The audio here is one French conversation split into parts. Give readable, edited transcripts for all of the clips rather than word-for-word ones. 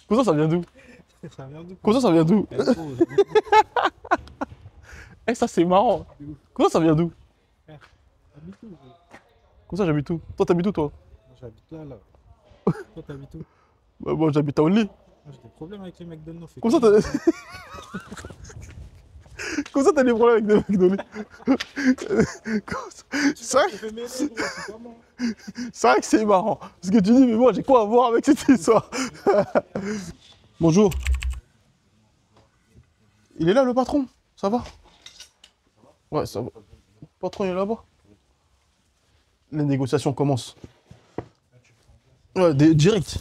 Comment ça vient d'où? Ça vient d'où? Comment ça vient d'où? Eh, ça c'est marrant. Comment ça vient d'où? Comment ça j'habite où? Toi t'habites où toi? J'habite là, là. Toi, t'habites où? Bah, moi j'habite à Only. J'ai des problèmes avec les mecs de Nof. Comment ça t'as... Comment ça t'as des problèmes avec des mecs d'Only? C'est vrai que c'est marrant. Ce que tu dis, mais moi j'ai quoi à voir avec cette histoire? Bonjour. Il est là le patron? Ça va? Ouais, ça va. Le patron il est là-bas. Les négociations commencent. Ouais, direct.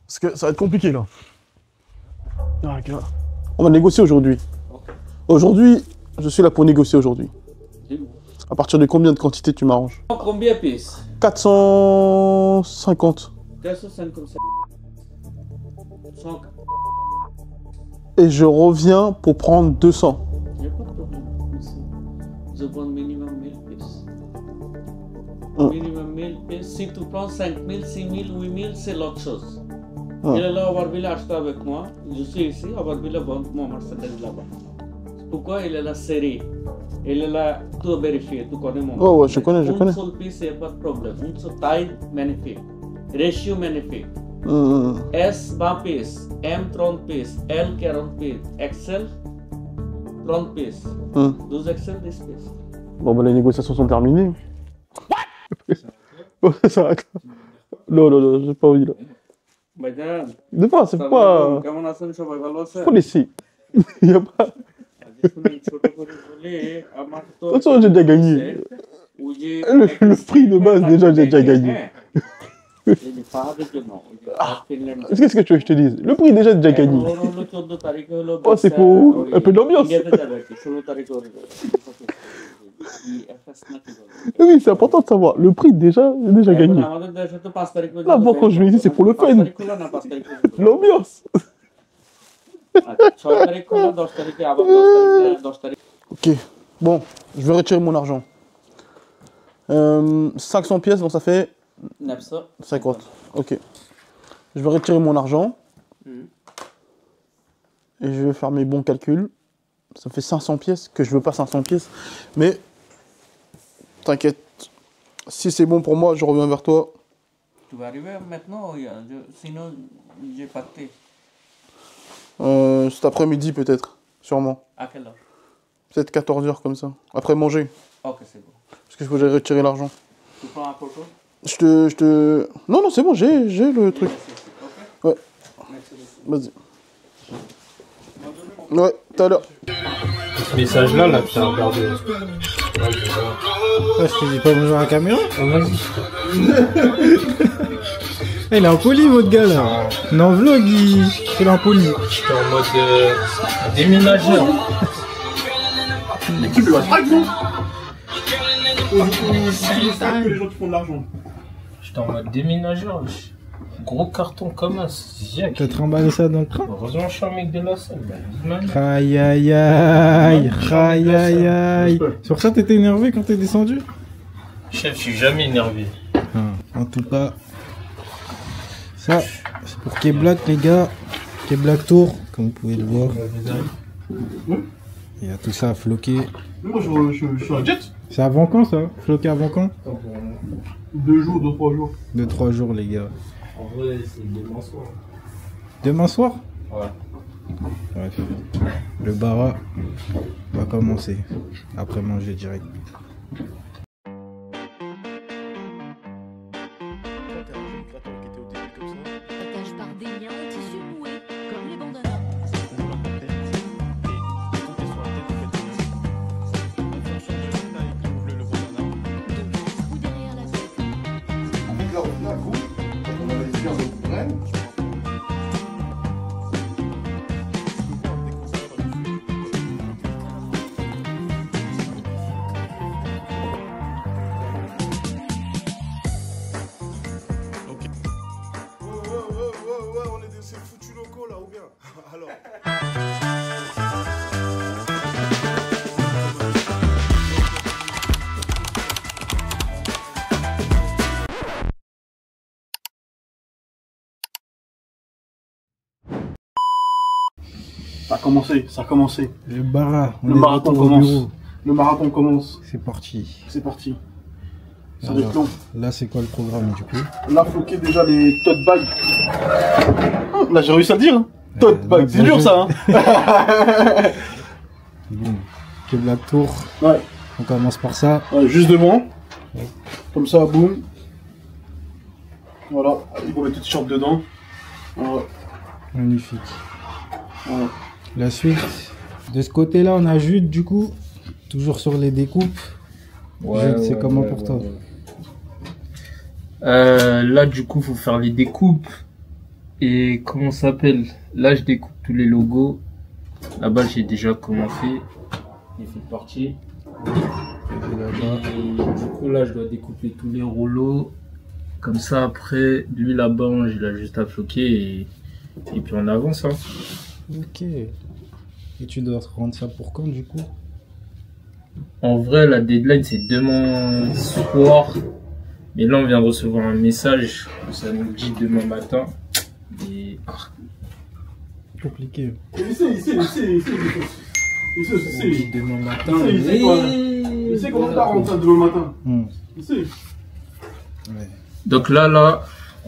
Parce que ça va être compliqué là. Ah, okay. On va négocier aujourd'hui. Aujourd'hui, je suis là pour négocier aujourd'hui. À partir de combien de quantité tu m'arranges? Combien pièces? 450. 450. Et je reviens pour prendre 200. Il n'y a pas de problème. Je prends minimum 1000 pièces. Minimum 1000 pièces. Si tu prends 5000, 6000, 8000, c'est l'autre chose. Il est là, Overville acheté avec moi. Je suis ici, Overville vend mon Mercedes là-bas. Pourquoi il est là serré? Il est là, tout vérifié, tu connais mon. Oh ouais, je connais. Une seule pièce, il n'y a pas de problème. Une seule taille magnifique. Ratio magnifique. S 20 pièces, M 30 pièces, L 40 pièces, XL 30 pièces. 12 XL 10 pièces. Bon bah les négociations sont terminées. What? Ça arrête là. Non, j'ai pas envie là. Madame. De pas, c'est pas... Comment on ça va valoir ça? Faut laisser. Il y a pas... De toute façon, j'ai déjà gagné. Le prix de base, déjà, j'ai déjà gagné. Qu'est-ce que tu veux que je te dise? Le prix, déjà, j'ai déjà gagné. Oh, c'est pour un peu d'ambiance. Oui, c'est important de savoir. Le prix, déjà, j'ai déjà gagné. Là, moi, quand je vais ici, c'est pour le fun. L'ambiance. Ok, bon, je vais retirer mon argent. 500 pièces, donc ça fait 950. Ok. Je vais retirer mon argent. Et je vais faire mes bons calculs. Ça fait 500 pièces, que je veux pas 500 pièces. Mais, t'inquiète, si c'est bon pour moi, je reviens vers toi. Tu vas arriver maintenant, sinon j'ai pacté. Cet après-midi peut-être, sûrement. À quelle heure? Peut-être 14 h comme ça, après manger. Ok, c'est bon. Parce qu'il faut que j'aille retirer l'argent. Tu prends un photo? Je te... Non, c'est bon, j'ai le truc. Okay. Ouais. Vas-y. Ouais, tout à l'heure. Ce message-là, là, que t'as regardé. Ouais, je te dis pas bonjour à la caméra? Ah, vas-y. Il est impoli, votre gars, là. Non, vlog, il est impoli. J'étais en mode déménageur. L'équipe, elle va pas nous. C'est les gens qui font de l'argent. J'étais en mode déménageur. Gros carton comme un. T'as trimballé ça dans le train? Heureusement, je suis un mec de la salle. Aïe. Sur ça, t'étais énervé quand t'es descendu? Chef, je suis jamais énervé. En tout cas, ça, c'est pour K-Black, les gars. K-Black Tour, comme vous pouvez le voir. Il y a tout ça à floquer. Moi, je suis un jet. C'est avant quand ça? Floqué avant quand? 2 jours, 2-3 jours. 2-3 jours, les gars. En vrai, c'est demain soir. Demain soir? Ouais. Bref. Le bara va commencer. Après manger direct. C'est foutu locaux là ou bien? Alors. Ça a commencé, ça a commencé. Le bara, on Le est marathon retour au commence. bureau. Le marathon commence. C'est parti. C'est parti. Ça va être Alors, long. là, c'est quoi le programme du coup? Là, floquer déjà les tote bags. Là, j'ai réussi à le dire. Hein. Tote bags, c'est dur ça. Hein. Boum. Kebla tour. Ouais. On commence par ça. Ouais, juste devant. Comme ça, boum. Voilà. Il faut mettre tout t-shirt dedans. Voilà. Magnifique. Voilà. La suite. De ce côté-là, on a Jude du coup. Toujours sur les découpes. Jude, c'est comment pour toi? Là, du coup, faut faire les découpes. Et comment ça s'appelle? Là, je découpe tous les logos. Là-bas, j'ai déjà commencé. J'ai fait partie. Et là-bas. Et du coup, là, je dois découper tous les rouleaux. Comme ça, après, lui là-bas, j'ai là juste à floquer. Et puis, on avance. Hein. Ok. Et tu dois rendre ça pour quand du coup? En vrai, la deadline, c'est demain soir. Mais là, on vient de recevoir un message. Ça nous dit demain matin. Et... Compliqué. Il sait. demain matin. Il sait quoi, là. Il sait comment t'as rentré demain matin. Il sait. Ouais. Donc là,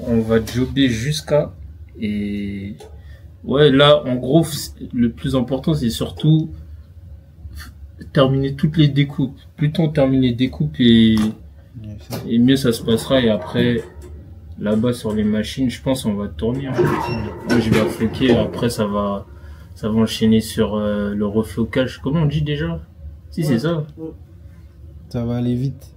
on va jobber jusqu'à. Et ouais, là, en gros, le plus important, c'est surtout terminer toutes les découpes. Plus on termine les découpes et mieux ça se passera. Et après, là-bas sur les machines, je pense on va tourner. Moi, je vais floquer. Après, ça va enchaîner sur le reflocage. Comment on dit déjà? Si, c'est ça. Ça va aller vite.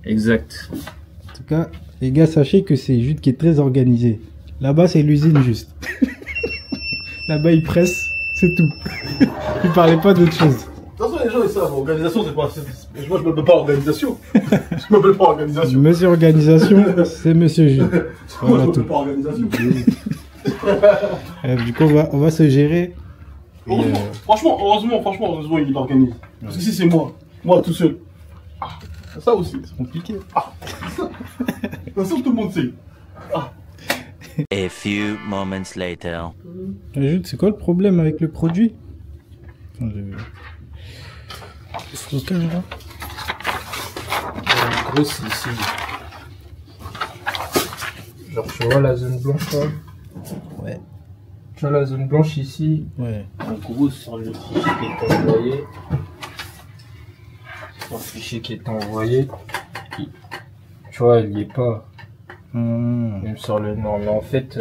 Exact. En tout cas, les gars, sachez que c'est Jude qui est très organisé. Là-bas, c'est l'usine juste. Là-bas, il presse, c'est tout. Il parlait pas d'autre chose. De toute façon, les gens ils savent, organisation, c'est pas. Moi, je m'appelle pas organisation. Je m'appelle pas organisation. Monsieur Organisation, c'est Monsieur Jude. Moi, je Voilà m'appelle tout. pas organisation. Du coup, on va se gérer. Et, Heureusement, il organise. Parce que si c'est moi tout seul. Ah, ça aussi. c'est compliqué. Ça, tout le monde sait. A few moments later. Jude, c'est quoi le problème avec le produit? Attends, le stockage là. En gros, c'est ici. Genre, tu vois la zone blanche là? Ouais. Tu vois la zone blanche ici? Ouais. En gros, sur le fichier qui est envoyé. Sur le fichier qui est envoyé. Tu vois, il n'y est pas. Même sur le nom. Mais en fait,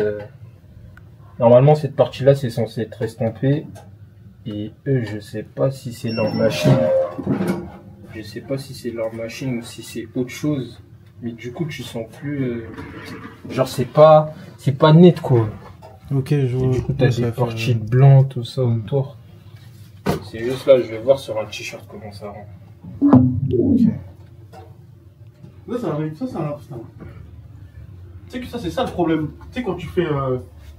normalement, cette partie-là, c'est censé être estampé. Et eux, je sais pas si c'est leur machine. Je sais pas si c'est leur machine ou si c'est autre chose. Mais du coup, tu sens plus. Genre, c'est pas net quoi. Ok, je Et vois. du coup, t'as ça des fait- parties de blanc, tout ça autour. C'est juste là, je vais voir sur un t-shirt comment ça rend. Ok. Là, ça arrive. Ça, putain. Tu sais que ça, c'est ça le problème. Tu sais, quand tu fais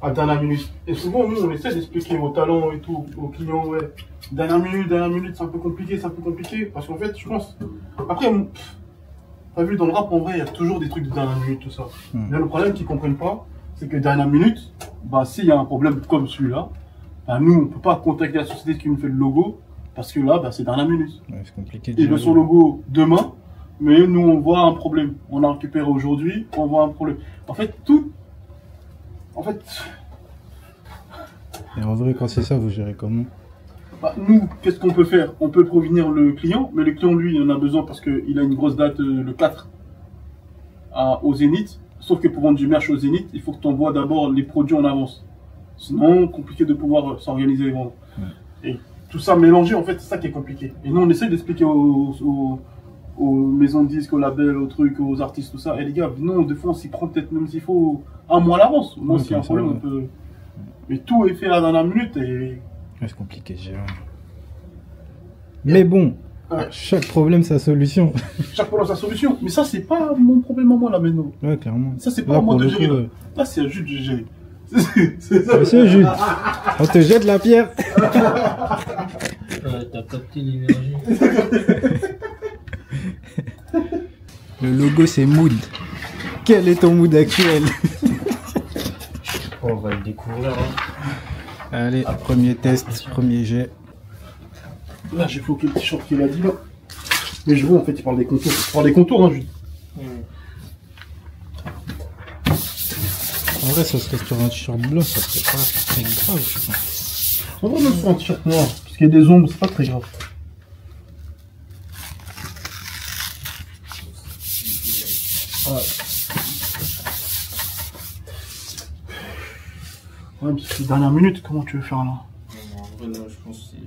à dernière minute. Et souvent, nous, on essaie d'expliquer aux talents et tout, aux clients, ouais. Dernière minute, c'est un peu compliqué. Parce qu'en fait, je pense. Après, t'as vu, dans le rap, en vrai, il y a toujours des trucs de dernière minute, tout ça. Mais le problème qu'ils comprennent pas, c'est que dernière minute, bah, s'il y a un problème comme celui-là, bah, nous, on peut pas contacter la société qui nous fait le logo, parce que là, bah, c'est dernière minute. Ouais, c'est compliqué. Il veut son logo demain, mais nous, on voit un problème. On a récupéré aujourd'hui, on voit un problème. En fait, Et en vrai, quand c'est ça, vous gérez comment? bah, nous, qu'est-ce qu'on peut faire? On peut prévenir le client, mais le client, lui, il en a besoin parce qu'il a une grosse date le 4 au Zénith. Sauf que pour vendre du merch au Zénith, il faut que tu envoies d'abord les produits en avance. Sinon, compliqué de pouvoir s'organiser et vendre. Et tout ça mélangé, en fait, c'est ça qui est compliqué. Et nous, on essaie d'expliquer aux maisons de disques, aux labels, aux trucs, aux artistes, tout ça. Et les gars, non, des fois, on s'y prend peut-être même s'il faut un mois à l'avance. Moi, s'il y a un ça problème, va. on peut. Mais tout est fait à la dernière minute et. Ouais, c'est compliqué de gérer. Mais bon, Ouais. chaque problème, sa solution. Chaque fois, sa solution. Mais ça, c'est pas mon problème à moi, là, maintenant. Ouais, clairement. Ça, c'est pas Là, à moi pour de le coup, gérer. Là, là c'est à Jude de gérer. C'est ça. Monsieur Jude, on te jette la pierre. T'as capté l'énergie. Le logo, c'est Mood. Quel est ton mood actuel? On va le découvrir. Hein. Allez, premier test, premier jet. Là, j'ai floqué le t-shirt qu'il a dit là. Mais je vois en fait, il parle des contours. Il parle des contours, hein, juste. En vrai, ça serait sur un t-shirt blanc, ça serait pas très grave, je pense. On va même sur un t-shirt noir. Parce qu'il y a des ombres, c'est pas très grave. Ouais, mais c'est les dernières minutes, comment tu veux faire là? Non, en vrai, là, je pense que c'est...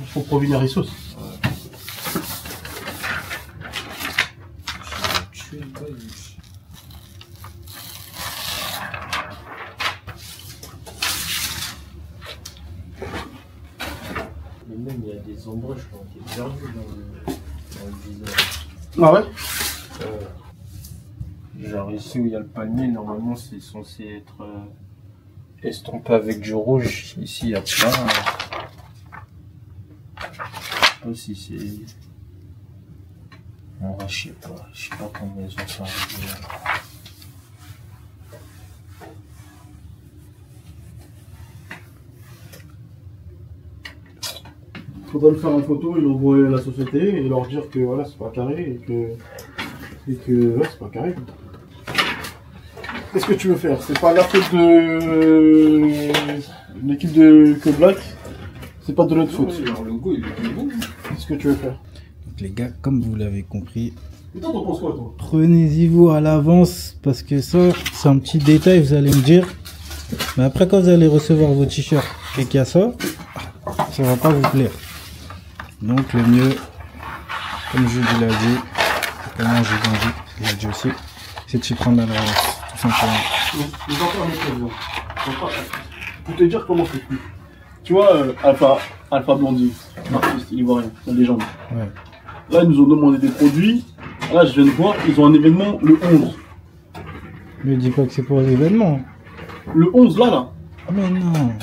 Faut provenir les sauces. Mais même, il y a des ombrages qui ont été perdus dans le visage. Ah ouais? Genre ici où il y a le palmier, normalement c'est censé être estompé avec du rouge. Ici il y a plein. Je sais pas si c'est... En vrai, je sais pas comment ils ont fait arriver là. Faudrait le faire en photo et l'envoyer à la société et leur dire que voilà, c'est pas carré et que ouais, c'est pas carré. Qu'est-ce que tu veux faire? C'est pas la faute de l'équipe de Code Black, c'est pas de notre faute. Leur logo il est bon. Qu'est-ce que tu veux faire? Donc les gars, comme vous l'avez compris, Et toi, t'en penses quoi, toi? prenez-y vous à l'avance, parce que ça, c'est un petit détail, vous allez me dire. Mais après, quand vous allez recevoir vos t-shirts et qu'il y a ça, ça va pas vous plaire. Donc le mieux, comme je vous l'ai dit, comment je vous dit, il a dit aussi, c'est de s'y prendre à l'avance, tout simplement. Les enfants, pour te dire comment c'est fait. Tu vois, Alpha Blondie, artiste, il voit rien, la légende. Ouais. Là, ils nous ont demandé des produits. Là, je viens de voir, ils ont un événement le 11. Ne dis pas que c'est pour l'événement. Le 11, là. Ah mais non.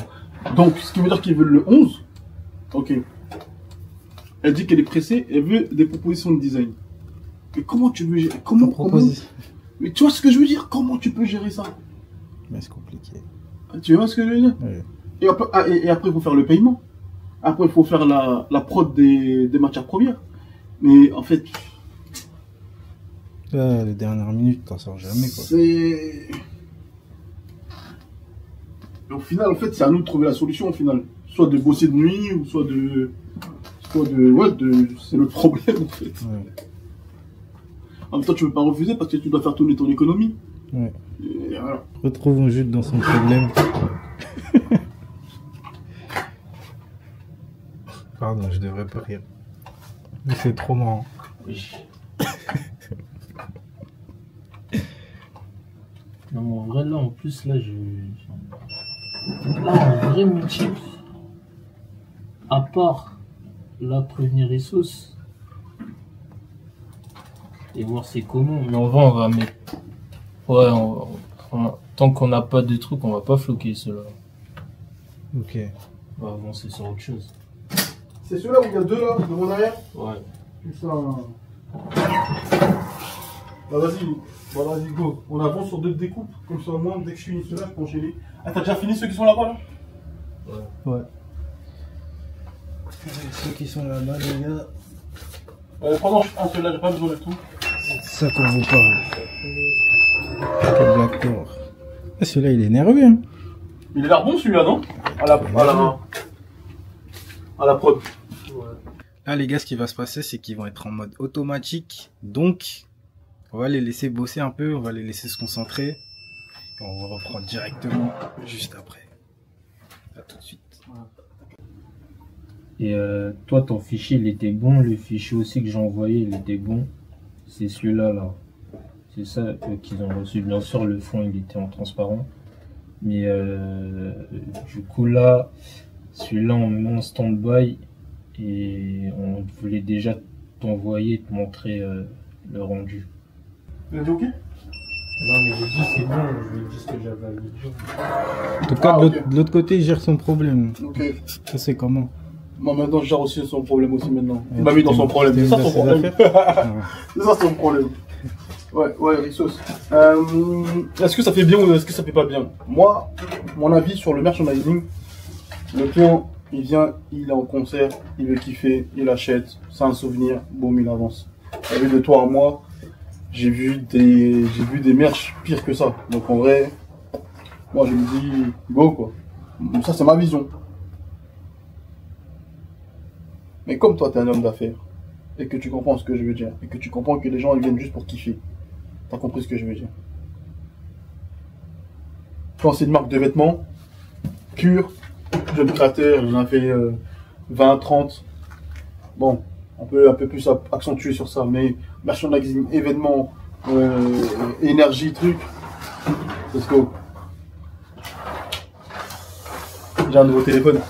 Donc, ce qui veut dire qu'ils veulent le 11. Ok. Elle dit qu'elle est pressée, elle veut des propositions de design. Mais comment tu veux gérer? Comment Mais tu vois ce que je veux dire? Comment tu peux gérer ça? Mais c'est compliqué. Tu vois ce que je veux dire? Ouais. Et après, il faut faire le paiement. Après, il faut faire la prod des matières premières. Mais en fait, Là, les dernières minutes, t'en sors jamais quoi. c'est... Au final, en fait, c'est à nous de trouver la solution au final. Soit de bosser de nuit, ou soit de... Ouais, c'est le problème en fait. Ouais. En même temps, tu veux pas refuser parce que tu dois faire tourner ton économie. Ouais. Et voilà. Retrouvons Jude dans son problème. Pardon, je devrais pas rire. Mais c'est trop marrant. Oui. Non, mais en vrai, là, en plus, là, là, en vrai, motif, à part, là, prévenir les sauces, et voir c'est comment, mais en vrai, on va mettre... Ouais, tant qu'on n'a pas de trucs, on va pas floquer ceux-là. Ok. On va avancer sur autre chose. C'est ceux-là où il y a deux là, devant derrière. Ouais. Putain. Bah vas-y, go. On avance sur deux découpes, comme ça au moins, dès que je finis ceux-là, je peux enchaîner. Ah, t'as déjà fini ceux qui sont là-bas là? Ouais. Ceux qui sont là-bas, les gars. Pardon, je celui-là, j'ai pas besoin de tout. C'est ça qu'on vous parle. Quel Black Tour. Ah, celui-là, il est nerveux, hein. Il a l'air bon celui-là, non? À la prod. Là, les gars, ce qui va se passer, c'est qu'ils vont être en mode automatique. Donc, on va les laisser bosser un peu, on va les laisser se concentrer. Et on va reprendre directement juste après. À tout de suite. Et toi, ton fichier, il était bon. Le fichier aussi que j'ai envoyé, il était bon. C'est celui-là, là. C'est ça qu'ils ont reçu. Bien sûr, le fond, il était en transparent. Mais du coup, là, celui-là, on met en stand-by. Et on voulait déjà t'envoyer, te montrer le rendu. Il a dit ok? Non, mais j'ai dit c'est bon, je lui ai dit ce que j'avais à lui dire. En tout cas, Ah, ok. de l'autre côté, il gère son problème. Ok. Ça, c'est comment? Moi maintenant, je gère aussi son problème aussi maintenant. Il m'a mis dans son problème. C'est ça son Ses problème. affaires. C'est ça son problème. Ouais, Rissos. Est-ce que ça fait bien ou est-ce que ça fait pas bien? Moi, mon avis sur le merchandising, le client, il vient, il est en concert, il veut kiffer, il achète, c'est un souvenir, boum, il avance. Au lieu de toi à moi, j'ai vu des merch pires que ça. Donc en vrai, moi je me dis, go quoi. Ça c'est ma vision. Mais comme toi t'es un homme d'affaires, et que tu comprends ce que je veux dire, et que tu comprends que les gens ils viennent juste pour kiffer, t'as compris ce que je veux dire. Quand c'est une marque de vêtements, pure, jeune créateur, j'en ai fait 20, 30. Bon, on peut un peu plus accentuer sur ça, mais merchandising, événements, énergie, truc, let's go. J'ai un nouveau téléphone.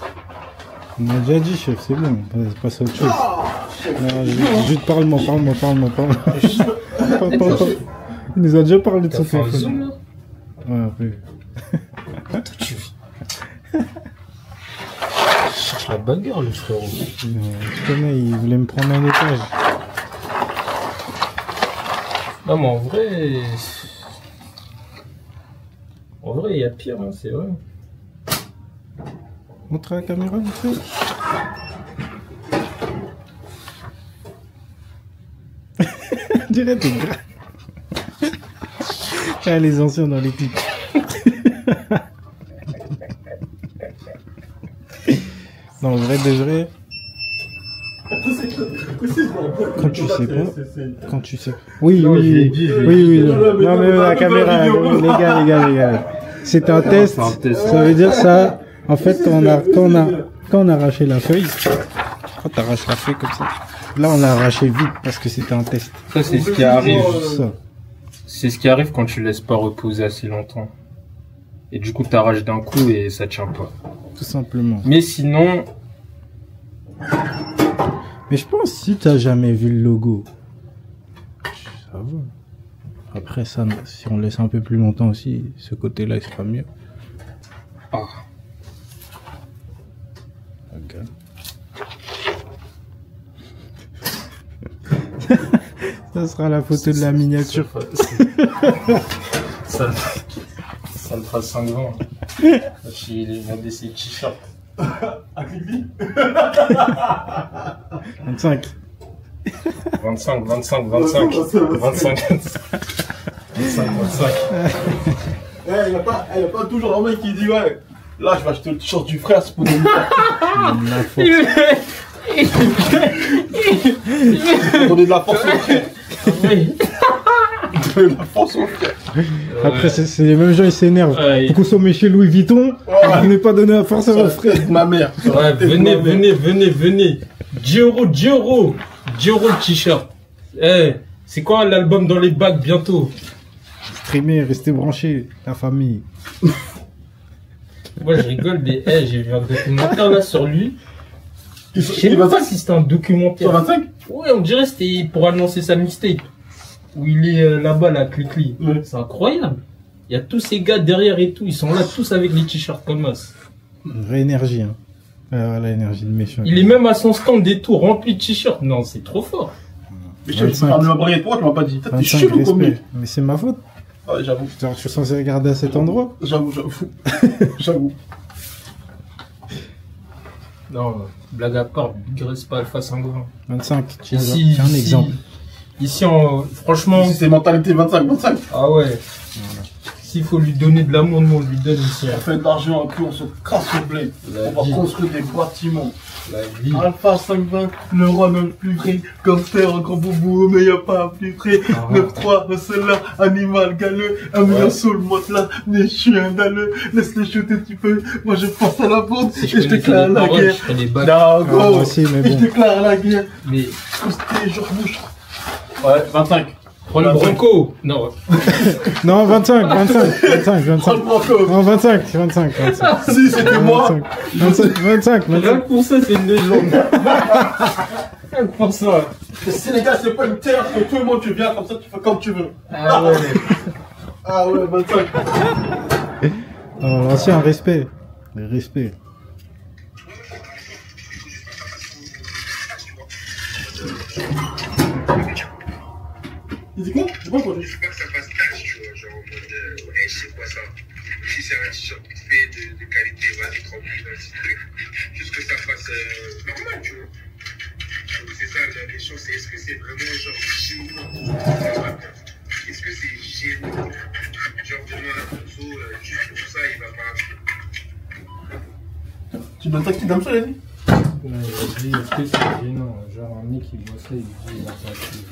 On a déjà dit, chef, c'est bon, passe à autre chose. Juste parle-moi. Il nous a déjà parlé de son téléphone. Ouais, après. Je cherche la bagarre, le frérot. Tu connais, il voulait me prendre un otage. Non, mais en vrai, il y a pire, hein, c'est vrai. Montre à la caméra, vite fait. On dirait t'es gras. Ah, les anciens dans l'équipe. Non, en vrai de vrai. Quand tu sais. Oui. Non, mais la caméra, les gars. C'est un test. Ça veut dire ça. En fait, quand on a arraché la feuille, quand t'arraches la feuille comme ça, là on l'a arraché vite parce que c'était un test. Ça, c'est ce qui arrive. Ça. C'est ce qui arrive quand tu laisses pas reposer assez longtemps. Et du coup, t'arraches d'un coup et ça tient pas. Tout simplement. Mais sinon. Mais je pense si t'as jamais vu le logo, ça va. Après ça, si on laisse un peu plus longtemps aussi, ce côté-là il sera mieux. Ah. Ok. Ça sera la photo de la miniature. Ça me fera 5 ans. Il a des t-shirts. À Clickly 25. 25. Il n'y a pas toujours un mec qui dit ouais, là je vais acheter le t-shirt du frère, c'est pour donner de la force au frère. De la force au frère. Après, c'est les mêmes gens, ils s'énervent. Vous consommez chez Louis Vuitton, vous n'avez pas donné la force à votre frère. Ma mère. Ouais, venez. Dioro le t-shirt. C'est quoi l'album dans les bacs bientôt? Streamer, restez branchés, la famille. Moi je rigole, mais j'ai vu un documentaire là sur lui. Je sais même pas si c'était un documentaire. Sur 25? Ouais, on dirait que c'était pour annoncer sa mixtape. Où il est là-bas, là, Clickly. Ouais. C'est incroyable. Il y a tous ces gars derrière et tout, ils sont là tous avec les t-shirts comme ça. Une vraie énergie, hein. Voilà, l'énergie de méchant. Il est même à son stand et tout, rempli de t-shirts. Non, c'est trop fort. Mais je t'ai parlé de ma barrière, pourquoi tu m'as pas dit? T'es 25 chelou comme respect. mec. Mais c'est ma faute. Ouais, j'avoue. Genre, je suis censé regarder à cet endroit. J'avoue. Non, blague à part, graisse pas Alpha 520. 25, tiens Ici, un exemple. Ici, franchement. Ici, c'est mentalité 25. Ah ouais. S'il faut lui donner de l'amour, nous on lui donne ici. On fait de l'argent un peu, on se casse le blé. On va construire des bâtiments. La vie. Alpha 520, le roi même plus vrai. Gangster, un grand boubou, mais y'a pas plus près. 9-3, un seul là, animal galeux. Un million sous le matelas, mais je suis un dalleux. Laisse-les shooter, tu peux. Moi je passe à la vente Si et je connaissais déclare les la paroles, guerre. je ferais des bacs. Non, moi gros. aussi, mais Je bon. déclare la guerre. Mais Cousté, je rebouche. Ouais, 25. prends le Bronco. Non. Non, 25. Prends le Bronco. Non, 25. Si, c'était moi. 25. Rien que pour ça, c'est une légende. Rien que pour ça. Le Sénégal, c'est pas une terre que tout le monde tu viens comme ça, tu fais comme tu veux. Ah ouais. Ah ouais, 25. Non, l'ancien, respect. Respect. Il dit quoi? J'ai pas entendu. Il faut pas que ça fasse tâche, tu vois, genre en mode, ouais, je sais quoi ça. Si c'est un t-shirt fait de qualité, vas-y, tranquille, vas-y, truc. Juste que ça fasse normal, tu vois. Donc c'est ça, la question, c'est est-ce que c'est vraiment genre génial? Est-ce que c'est génial? Genre vraiment un morceau, juste pour ça, il va pas. Tu donnes ta petite dame ça, il a dit? Il a dit, est-ce que c'est gênant? Genre un mec qui voit ça, il dit, il va pas acheter.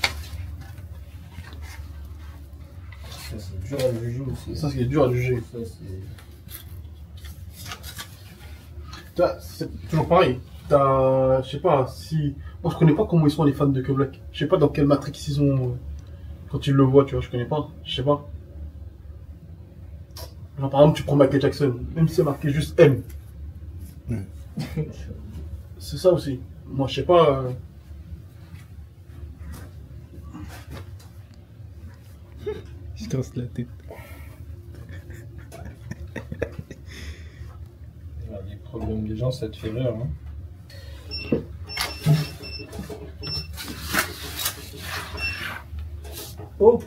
Ça, c'est dur à juger aussi. Ça, c'est dur à juger. Ça, c'est... C'est toujours pareil. T'as, je sais pas, si... Moi, je connais pas comment ils sont les fans de Quebec. Je sais pas dans quelle matrix ils sont quand ils le voient, tu vois, je connais pas. Je sais pas. Genre, par exemple, tu prends Michael Jackson, même si c'est marqué juste M. C'est ça aussi. Moi, je sais pas... Il se casse la tête. Les problèmes des gens, ça te fait rire, hein. On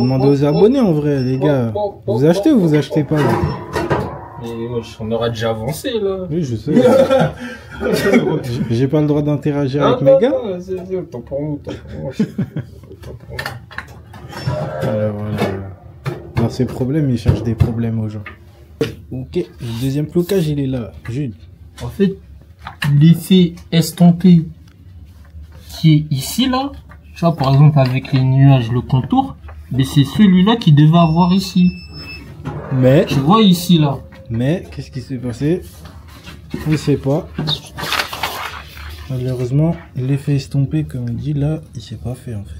demande aux abonnés en vrai, les gars. Vous achetez ou vous achetez pas là? Mais wesh, on aura déjà avancé là. Oui, je sais. J'ai pas le droit d'interagir avec mes gars. C'est autant pour nous, autant pour moi. Autant pour moi. Voilà. Dans ces problèmes, ils cherchent des problèmes aux gens. Ok, le deuxième flocage, il est là. Jude. En fait, l'effet estompé qui est ici là, tu vois par exemple avec les nuages, le contour, mais c'est celui-là qui devait avoir ici. Mais, Tu vois ici là. qu'est-ce qui s'est passé? On sait pas. Malheureusement, l'effet estompé, comme on dit là, il s'est pas fait en fait.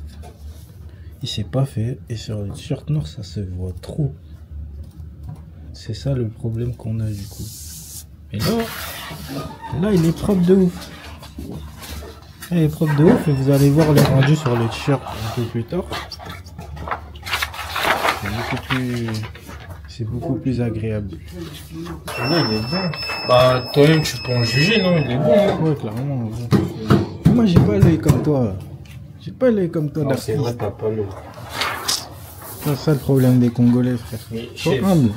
Il s'est pas fait, et sur le t-shirt noir, ça se voit trop. C'est ça le problème qu'on a du coup. Et là, il est propre de ouf. Il est propre de ouf, et vous allez voir le rendu sur le t-shirt un peu plus tard. C'est beaucoup plus agréable. Là, il est bon. Bah, toi-même, tu peux en juger, non? Il est bon. Hein. Ouais, clairement. Moi, j'ai pas l'œil comme toi. J'ai pas l'œil comme toi Non, c'est vrai, d'artiste. t'as pas le. C'est ça le problème des Congolais, frère. Mais, Sois chef, humble.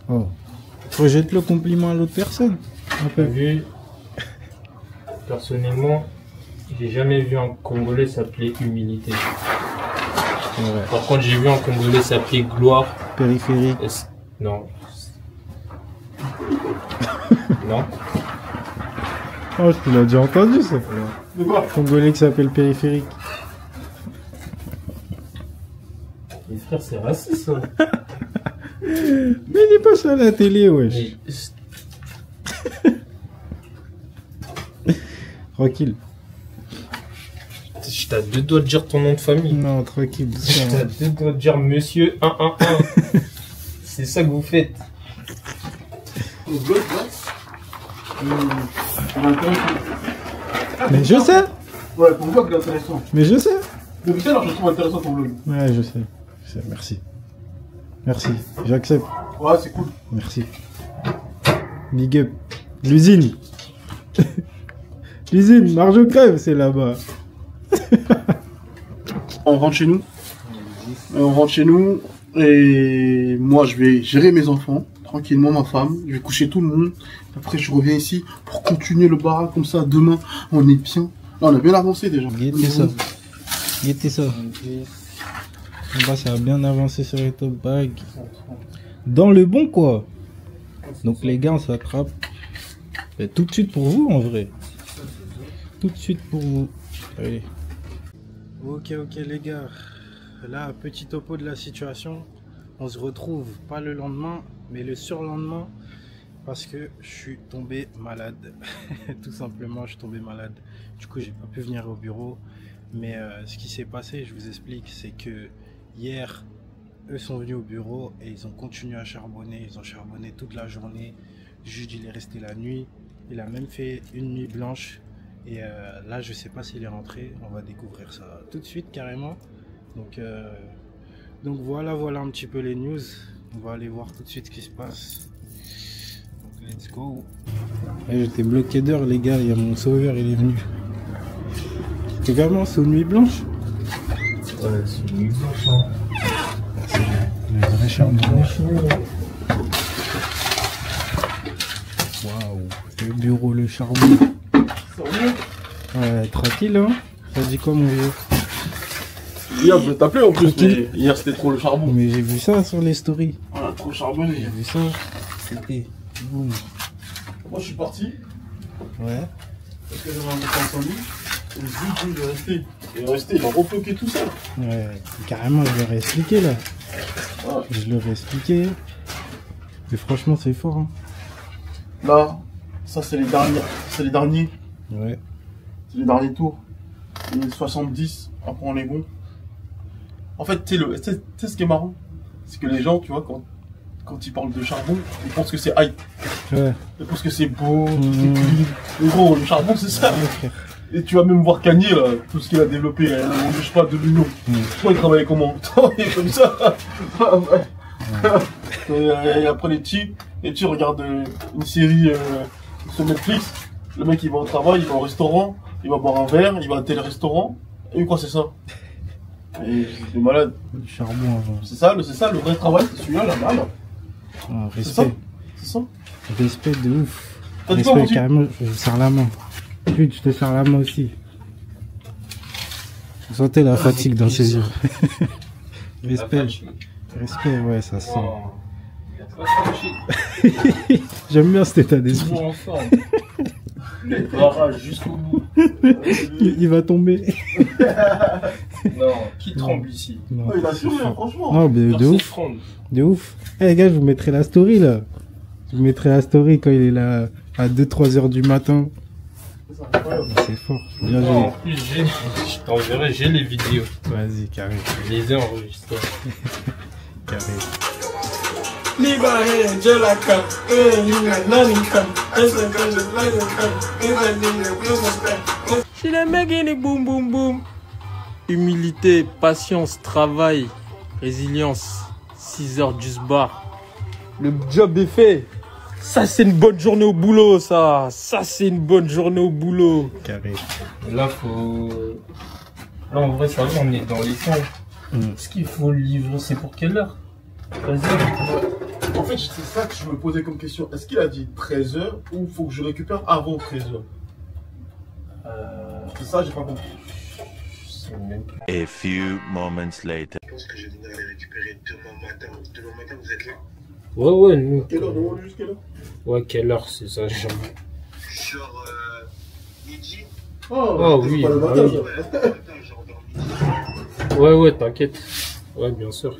Oh. Projette le compliment à l'autre personne. Un t'as peu. vu, personnellement, j'ai jamais vu un Congolais s'appeler humilité. C'est vrai. Par contre, j'ai vu un Congolais s'appeler gloire. Périphérique. Non. Non. Oh, tu l'as déjà entendu ça. De quoi? Congolais qui s'appelle périphérique. Les frères, c'est raciste, ça. Mais il est pas ça à la télé, wesh. Mais, Tranquille. je t'ai deux doigts de dire ton nom de famille. Non, tranquille. Je t'ai deux doigts de dire monsieur 111. C'est ça que vous faites. Mais je sais. Ouais, ton vlog est intéressant. Mais je sais. Depuis tout à l'heure, je trouve intéressant ton vlog. Ouais, je sais. Merci. Merci. J'accepte. Ouais, c'est cool. Merci. Big up. L'usine. L'usine, marge au crève, c'est là-bas. On rentre chez nous. On rentre chez nous. Et moi, je vais gérer mes enfants. Tranquillement, ma femme. Je vais coucher tout le monde. Après, je reviens ici pour continuer le bar comme ça. Demain, on est bien. Là, on a bien avancé déjà. Guettez ça. Guettez ça. Là, ça a bien avancé sur les top bags. Dans le bon, quoi. Donc, les gars, on s'attrape. Et tout de suite pour vous, en vrai. Tout de suite pour vous. Allez. Ok, les gars. Là, petit topo de la situation. On se retrouve pas le lendemain, mais le surlendemain. Parce que je suis tombé malade. Tout simplement, je suis tombé malade. Du coup, j'ai pas pu venir au bureau. Mais ce qui s'est passé, je vous explique, c'est que hier, eux sont venus au bureau et ils ont continué à charbonner. Ils ont charbonné toute la journée. Jude, il est resté la nuit. Il a même fait une nuit blanche. Et là, je sais pas s'il est rentré. On va découvrir ça tout de suite, carrément. Donc voilà un petit peu les news. On va aller voir tout de suite ce qui se passe. Donc, let's go. J'étais bloqué d'heure, les gars. Il y a mon sauveur, il est venu. C'est vraiment sous nuit blanche. Ouais, c'est une exhaust, hein. Le vrai charbon. Waouh, le bureau, le charbon. Ouais, tranquille, hein. Ça dit quoi, mon vieux? Hier, je vais t'appeler en plus, mais hier c'était trop le charbon. Mais j'ai vu ça sur les stories. Voilà, trop charbonné. J'ai vu ça. C'était boum. Moi je suis parti, Ouais. parce que j'avais un mec en famille, et le juge il est resté. Il est resté, il a refloqué tout ça. Ouais. Carrément, je leur ai expliqué là. Ouais. Je leur ai expliqué. Et franchement, c'est fort, hein. Là, ça c'est les derniers. C'est les derniers. Ouais. C'est les derniers tours. Et 70, après on est bon. En fait, tu sais ce qui est marrant, c'est que les gens, tu vois, quand ils parlent de charbon, ils pensent que c'est hype. Ouais. Ils pensent que c'est beau, tout est clean. Mais gros, le charbon c'est ça. Ouais, frère. Et tu vas même voir Kanye là, tout ce qu'il a développé, il ne bouge pas 2 millions. Toi il travaillait comment? Il est comme ça. Ah, ouais. Et après les petits regardent une série sur Netflix. Le mec il va au travail, il va au restaurant, il va boire un verre, il va à tel restaurant. Et quoi c'est ça? Et c'est malade. Le charbon avant. C'est ça le vrai travail, c'est celui-là là-bas là. Ah, C'est ça? respect. C'est ça? Respect de ouf. T'as dit quoi, Respect, mon petit? carrément, je te serre la main. Putain, je te serre la main aussi. Vous sentez la fatigue dans ses yeux. Respect. Respect, ouais, ça sent. J'aime bien cet état d'esprit. Toujours en forme. Le barrage jusqu'au bout. Il va tomber. Non, qui tremble ici? Non, Il a assuré, hein, franchement. non, mais de Personne ouf. tremble. De ouf. Eh les gars, je vous mettrai la story là. Je vous mettrai la story quand il est là à 2-3 heures du matin. C'est fort. Bien Non, en joué. plus, je t'enverrai, j'ai les vidéos. Vas-y, carré. Je les ai enregistrées. Carré. Si le mec il est boum boum boum. Humilité, patience, travail, résilience. 6 heures du bar. Le job est fait. Ça c'est une bonne journée au boulot ça. Ça c'est une bonne journée au boulot. Carré. Là, faut. Là, en vrai, ça va, on est dans les temps. Ce qu'il faut livrer, c'est pour quelle heure? 13h. En fait, c'est ça que je me posais comme question. Est-ce qu'il a dit 13h ou faut que je récupère avant 13h? C'est ça, j'ai pas compris. C'est même plus. A few moments later. Je pense que je viendrai les récupérer demain matin. Demain matin, vous êtes là? Ouais, nous. Quelle heure? Demande jusqu'à là. Ouais, quelle heure, c'est ça, genre. Genre midi? Oh, oui, Pas le bah matin, oui. ça. Ouais, matin, genre vers midi. Ouais, t'inquiète. Ouais, bien sûr.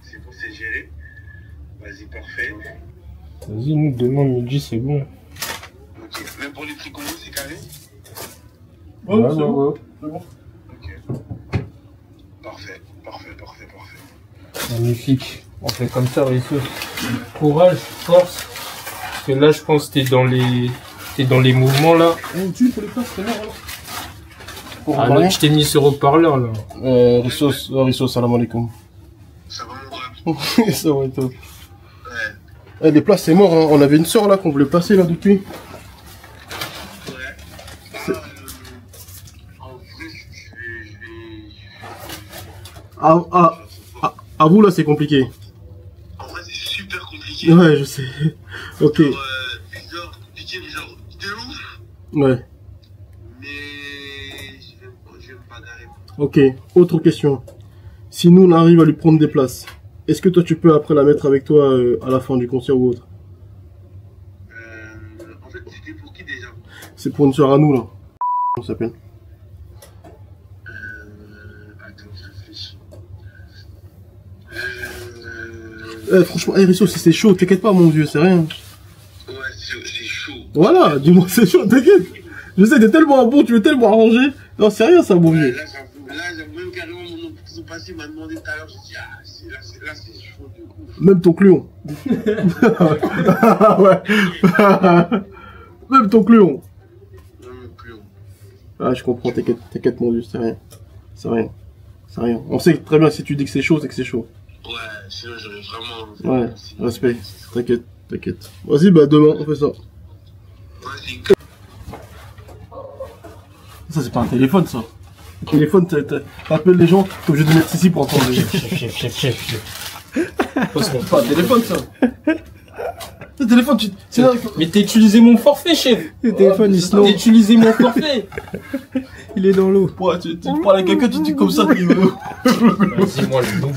C'est bon, c'est géré. Vas-y, parfait. Vas-y, nous, demain midi, c'est bon. Ok. Même pour les prix combos, c'est carré? Ouais, c'est bon. C'est bon. Ok. Parfait. Magnifique. On fait comme ça, Risso. Courage, force. Parce que là, je pense que t'es dans les mouvements, là. Tu pour les places, c'est mort, alors. Ah, là, je t'ai mis sur haut-parleur, là. Rissos, salam alaikum. Ça va, mon gars? Ça va et toi? Ouais. Les places, c'est mort, hein. On avait une soeur là qu'on voulait passer là depuis. Ouais. En vrai, je vais... À vous là, c'est compliqué. En vrai, c'est super compliqué. Ouais, je sais. Ok. Genre, compliqué, mais genre, de ouf. Ouais. Mais je vais me bagarrer. Ok. Autre question. Si nous on arrive à lui prendre des places, est-ce que toi tu peux après la mettre avec toi à la fin du concert ou autre? En fait, c'était pour qui déjà? C'est pour une soeur à nous là. On s'appelle. Attends, je réfléchis. Franchement, Rissos, si c'est chaud, t'inquiète pas mon vieux, c'est rien. Ouais, c'est chaud. Voilà, dis-moi c'est chaud, t'inquiète. Je sais, t'es tellement bon, tu veux tellement arranger. Non, c'est rien ça mon vieux. Là, j'avoue même carrément mon nom pour passer m'a demandé tout à l'heure. Je dis, ah, là, c'est chaud de ouf. Même ton Cléon. Ouais. Même ton Cléon. Non, plus haut. Ah, je comprends, t'inquiète mon vieux, c'est rien. C'est rien. C'est rien. On sait très bien que si tu dis que c'est chaud, c'est que c'est chaud. Ouais, sinon j'aurais vraiment... Ouais, respect. T'inquiète. Vas-y, bah demain, on fait ça. Vas-y. Ça, c'est pas un téléphone, ça. Téléphone, t'appelles les gens, t'es obligé de mettre ici pour entendre. Chef. Parce qu'on pas Téléphone, ça. Le téléphone, Mais t'as utilisé mon forfait, chef. Le téléphone, il snow. T'as utilisé mon forfait. Il est dans l'eau. Ouais, tu parles à quelqu'un, tu dis comme ça. Vas-y, moi je double.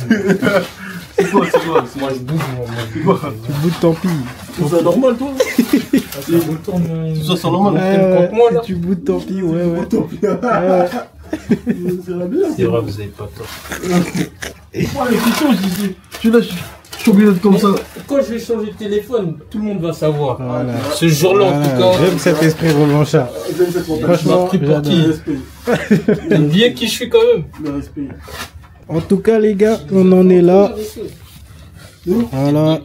C'est quoi Moi je double. C'est quoi Tu boudes, tant pis. C'est ça normal, toi Tout ça, c'est normal. moi, là. Tu boudes, tant pis, ouais. C'est la bien. C'est vrai, vous avez pas tort. Moi, les questions, je disais, tu là, je suis obligé d'être comme ça. Quand je vais changer de téléphone, tout le monde va savoir. Voilà. Ce jour-là, en tout cas, J'aime cet esprit revanchard. Franchement, pris pour qui respect. t'aimes bien qui je suis quand même. Le respect. En tout cas, les gars, on en est là. Voilà.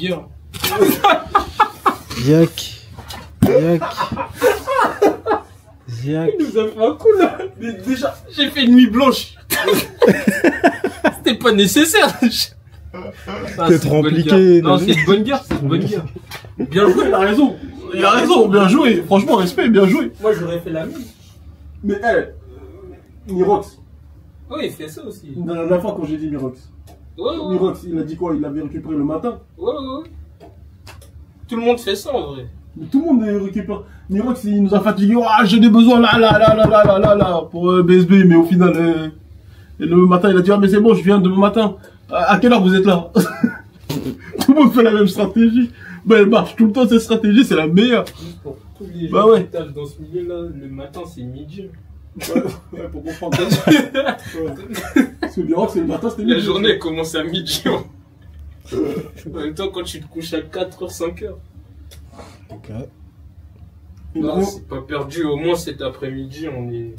Ziak. Il nous a fait un coup là. Mais déjà, j'ai fait une nuit blanche. C'était pas nécessaire. T'es trop impliqué. Non, c'est une bonne guerre, Bien joué, il a raison. Il a raison, bien joué. Franchement, respect, bien joué. Moi, j'aurais fait la même. Mais, Mirox. Oui, il fait ça aussi. La dernière fois, quand j'ai dit Mirox. Ouais. Mirox, il a dit quoi? Il l'avait récupéré le matin. Ouais. Tout le monde fait ça en vrai. Mais tout le monde récupère. Mirox, il nous a fatigué. Ah, j'ai des besoins là, pour BSB. Mais au final, le matin, il a dit, ah, mais c'est bon, je viens demain matin. À quelle heure vous êtes là? Tout le monde fait la même stratégie. Bah, elle marche tout le temps, cette stratégie, c'est la meilleure. Juste pour tous les Bah gens ouais. qui tâchent dans ce milieu-là, le matin, c'est midi. Ouais, pour comprendre. Parce que Mirox, c'est le matin, c'était La journée elle commence à midi. En même temps, quand tu te couches à 4h, 5h. Non, c'est pas perdu. Au moins cet après-midi, on est.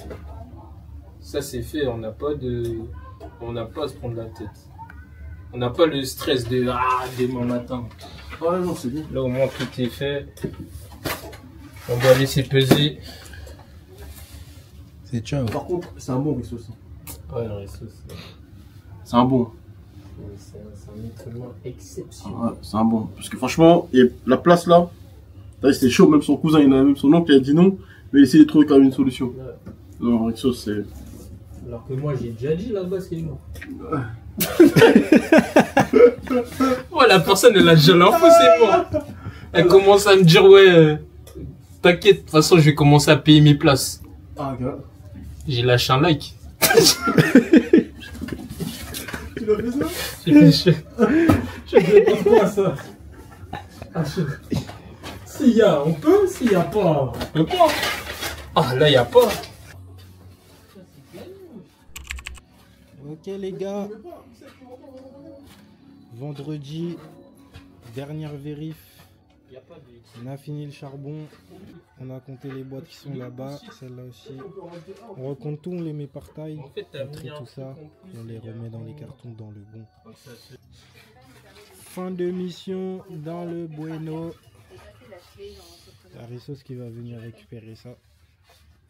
Ça, c'est fait. On n'a pas à se prendre la tête. On n'a pas le stress de demain matin. Ouais, non, c'est bien. Là, au moins, tout est fait. On va laisser peser. C'est ciao. Par contre, c'est un bon riz aussi. Ouais, le resto, C'est un bon. c'est un étonnement exceptionnel. Ouais, c'est un bon. Parce que franchement, il y a la place là. C'était chaud, même son cousin, il a même son oncle qui a dit non. Mais il essaie de trouver quand même une solution. Ouais. Non, Rixos, c'est. Alors que moi, j'ai déjà dit là-bas, c'est moi. Ouais, la personne, elle a déjà l'info, c'est moi. Elle commence à me dire, ouais, t'inquiète, de toute façon, je vais commencer à payer mes places. Ah, gars. J'ai lâché un like. Tu l'as fait ça? Je fais pas quoi, ça. S'il y a, on peut. S'il y a pas, on peut pas. Ah, là, il y a pas. Ok, les gars. Vendredi, dernière vérif. On a fini le charbon. On a compté les boîtes qui sont là-bas. Celle-là aussi. On recompte tout, on les met par taille. En fait, On trie tout ça. Et on les remet dans les cartons dans le bon. Fin de mission dans le Bueno. C'est Arissos qui va venir récupérer ça.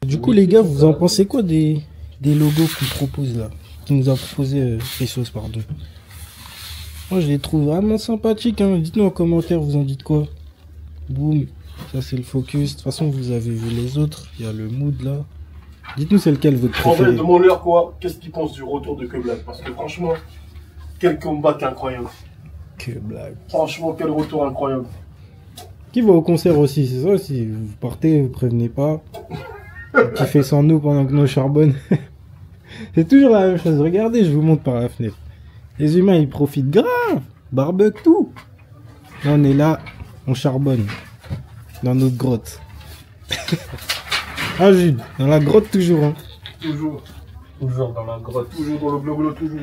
Du coup, les gars, vous en pensez quoi des logos qu'il propose là? Qui nous a proposé Arissos, pardon. Moi, je les trouve vraiment sympathiques. Hein. Dites-nous en commentaire, vous en dites quoi? Boum. Ça, c'est le focus. De toute façon, vous avez vu les autres. Il y a le mood là. Dites-nous c'est lequel votre En vrai, préféré. demande-leur quoi. Qu'est-ce qu'ils pensent du retour de Que Black? Parce que franchement, quel comeback incroyable. Que blague. Franchement, quel retour incroyable. Qui va au concert aussi, c'est ça aussi. Vous partez, vous prévenez pas. Qui fait sans nous pendant que nous charbonne. C'est toujours la même chose. Regardez, je vous montre par la fenêtre. Les humains, ils profitent grave. Barbecue, tout. Là, on est là, on charbonne. Dans notre grotte. Ah, Jules, dans la grotte toujours. Hein. Toujours. Toujours dans la grotte. Toujours dans le blog, toujours.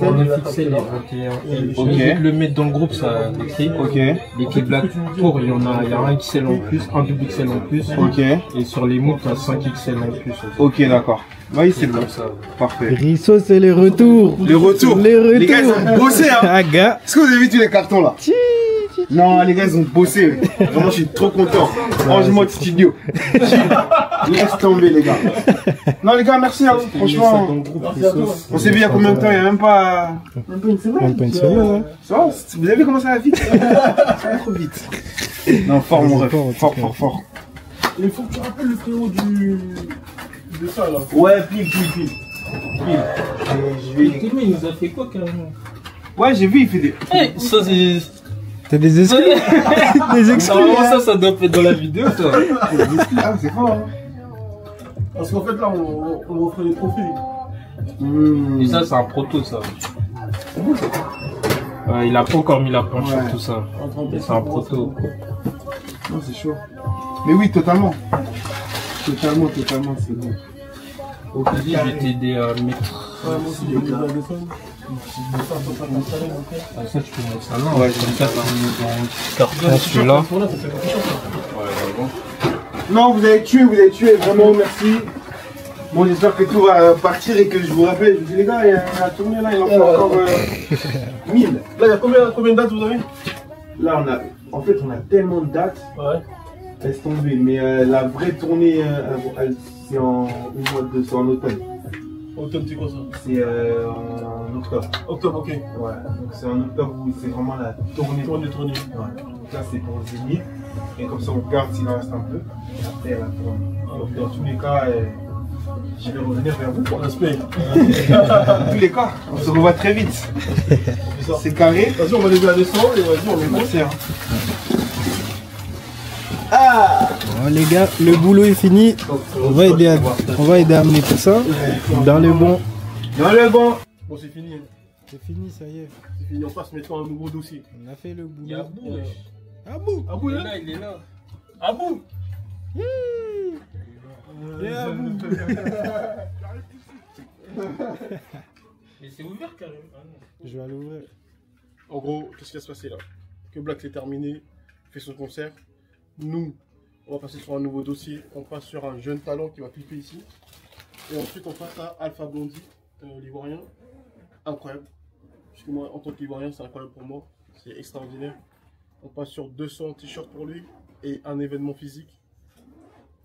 On a fixé les 21. Ok. Je vais le mettre dans le groupe, ça écrit. Ok, Les petits blagues pour, il y a un XL en plus, un double XL en plus. ok, Et sur les mots, t'as 5 XL en plus. ok, d'accord. Oui, c'est bon. comme ça. Parfait. Risso, c'est les retours. Les retours. Les retours. Les gars, ils ont bossé, hein. Ah, gars. Est-ce que vous avez vu tous les cartons là? Non, les gars, ils ont bossé. Vraiment, je suis trop content. Franchement, de studio. Laisse tomber, les gars. Non, les gars, merci à vous. Franchement, on s'est vu il y a combien de temps? Il n'y a même pas. Même pas une semaine. Même pas une semaine, hein. Ça va? Vous avez vu comment ça va vite? Ça va trop vite. Non, fort, mon rêve. Fort. Il faut que tu rappelles le frérot de ça là. Ouais, pile. Je vais... Timo, il nous a fait quoi carrément? Ouais, j'ai vu, il fait des... Eh, ça c'est... T'as des exclus? Des exclus, Normalement ça doit être dans la vidéo ça. Ah, c'est fort, hein. Parce qu'en fait, là, on offre des trophées. Et ça c'est un proto ça. Il a pas encore mis la planche sur tout ça. C'est un proto. Non, c'est chaud. Mais oui, totalement. Totalement, c'est bon. Au pilier, je vais t'aider à mettre. Ouais, moi aussi, j'ai mis la descente. Ah, ça, tu peux mettre ça. Non, ouais, comme ça, ça met dans le carton celui-là. Non, vous avez tué, vraiment, merci. Bon, j'espère que tout va partir et que je vous rappelle. Je vous dis, les gars, il y a la tournée là, il en faut encore 1000. Là, il y a combien de dates vous avez? Là, en fait, on a tellement de dates. Ouais. Laisse tomber, mais la vraie tournée, c'est en automne. Automne, c'est quoi ça? C'est en octobre. Octobre, ok. Ouais, donc c'est en octobre où c'est vraiment la tournée. Tournée. Ouais. Donc là, c'est pour Zénith. Et comme ça, on garde s'il en reste un peu. Et après, la tournée. Donc dans tous les cas, je vais revenir vers vous pour Respect. Dans tous les cas, on se revoit très vite. C'est carré. Vas-y, on va lever la descente et vas-y, on les monte. Merci. Bon, les gars, le boulot est fini. On va aider à amener tout ça dans le bon. Dans le bon. Bon, c'est fini. Hein. C'est fini, ça y est. C'est fini, on passe maintenant à un nouveau dossier. On a fait le Il y a boulot. Abou. Abou. Abou, Il est là? là, il est là. Abou. Et Abou. Mais c'est ouvert carrément. Ah, non. Je vais aller ouvrir. En gros, qu'est-ce qui va se passer là? Que Black c'est terminé, fait son concert. Nous, on va passer sur un nouveau dossier. On passe sur un jeune talent qui va clipper ici. Et ensuite, on passe à Alpha Blondie, l'Ivoirien. Incroyable. Parce que moi, en tant qu'Ivoirien, c'est incroyable pour moi. C'est extraordinaire. On passe sur 200 t-shirts pour lui et un événement physique.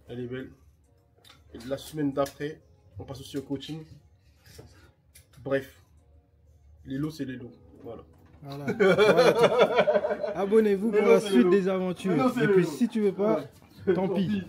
Elle est belle. Et la semaine d'après, on passe aussi au coaching. Bref, les lots, c'est les lots. Voilà. Voilà. Abonnez-vous pour la suite des aventures. Mais non, c'est Et le puis lot. si tu veux pas, tant pis.